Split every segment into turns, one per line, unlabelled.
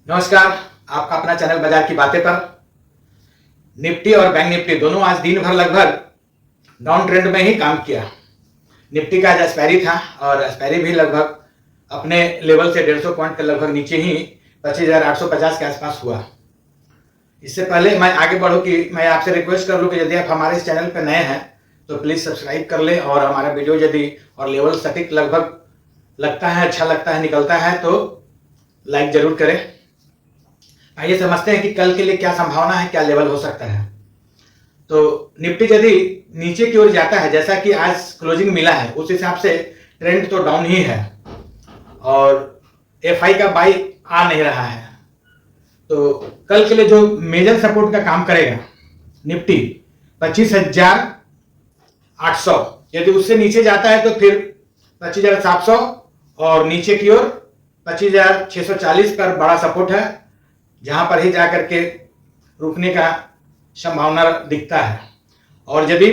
नमस्कार, आपका अपना चैनल बाजार की बातें पर। निफ्टी और बैंक निफ्टी दोनों आज दिन भर लगभग डाउन ट्रेंड में ही काम किया। निफ्टी का आज एक्सपायरी था और एक्सपायरी भी लगभग अपने लेवल से 150 पॉइंट के लगभग नीचे ही 25,850 के आसपास हुआ। इससे पहले मैं आगे बढ़ूं कि मैं आपसे रिक्वेस्ट कर लूं कि यदि आप हमारे इस चैनल पर नए हैं तो प्लीज़ सब्सक्राइब कर लें और हमारा वीडियो यदि और लेवल सटीक लगभग लगता है, अच्छा लगता है, निकलता है तो लाइक जरूर करें। आइए समझते हैं कि कल के लिए क्या संभावना है, क्या लेवल हो सकता है। तो निफ्टी यदि नीचे की ओर जाता है, जैसा कि आज क्लोजिंग मिला है, उस हिसाब से ट्रेंड तो डाउन ही है और एफआई का बाई आ नहीं रहा है। तो कल के लिए जो मेजर सपोर्ट का काम करेगा निफ्टी 25,800, यदि उससे नीचे जाता है तो फिर 25,700 और नीचे की ओर 25,640 पर बड़ा सपोर्ट है, जहां पर ही जाकर के रुकने का संभावना दिखता है। और यदि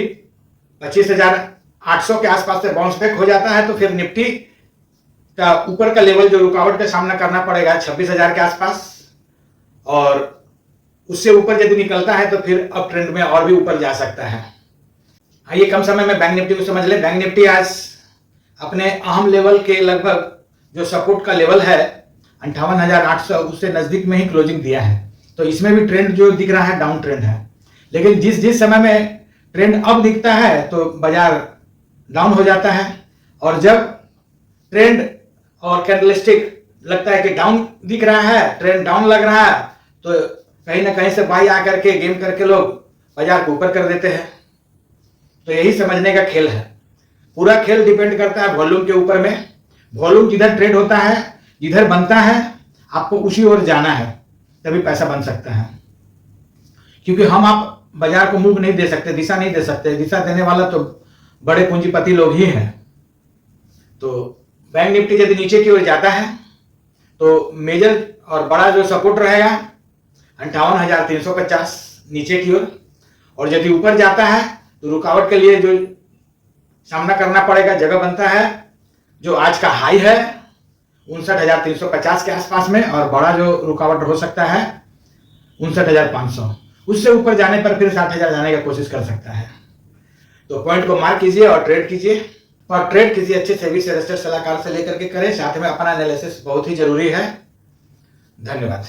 25,800 के आसपास से बाउंस बैक हो जाता है तो फिर निफ्टी का ऊपर का लेवल जो रुकावट का सामना करना पड़ेगा 26,000 के आसपास, और उससे ऊपर यदि निकलता है तो फिर अप ट्रेंड में और भी ऊपर जा सकता है। आइए कम समय में बैंक निफ्टी को समझ लें। बैंक निफ्टी आज अपने अहम लेवल के लगभग जो सपोर्ट का लेवल है 58,800, उससे नजदीक में ही क्लोजिंग दिया है। तो इसमें भी ट्रेंड जो दिख रहा है डाउन ट्रेंड है, लेकिन जिस समय में ट्रेंड अप दिखता है तो बाजार डाउन हो जाता है, और जब ट्रेंड और कैंडलस्टिक लगता है कि डाउन दिख रहा है, ट्रेंड डाउन लग रहा है, तो कहीं ना कहीं से बाई आकर के गेम करके लोग बाजार को ऊपर कर देते हैं। तो यही समझने का खेल है। पूरा खेल डिपेंड करता है वॉल्यूम के ऊपर में। वॉल्यूम जिधर ट्रेड होता है, जिधर बनता है, आपको उसी ओर जाना है, तभी पैसा बन सकता है। क्योंकि हम आप बाजार को मूव नहीं दे सकते, दिशा नहीं दे सकते। दिशा देने वाला तो बड़े पूंजीपति लोग ही हैं। तो बैंक निफ्टी यदि नीचे की ओर जाता है तो मेजर और बड़ा जो सपोर्ट रहेगा 58,350 नीचे की ओर, और यदि ऊपर जाता है तो रुकावट के लिए जो सामना करना पड़ेगा, जगह बनता है जो आज का हाई है 59,350 के आसपास में, और बड़ा जो रुकावट हो सकता है 59,500। उससे ऊपर जाने पर फिर 60,000 जाने का कोशिश कर सकता है। तो पॉइंट को मार्क कीजिए और ट्रेड कीजिए, और ट्रेड किसी अच्छे सेबी से रजिस्टर्ड सलाहकार से लेकर के करें। साथ में अपना एनालिसिस बहुत ही जरूरी है। धन्यवाद।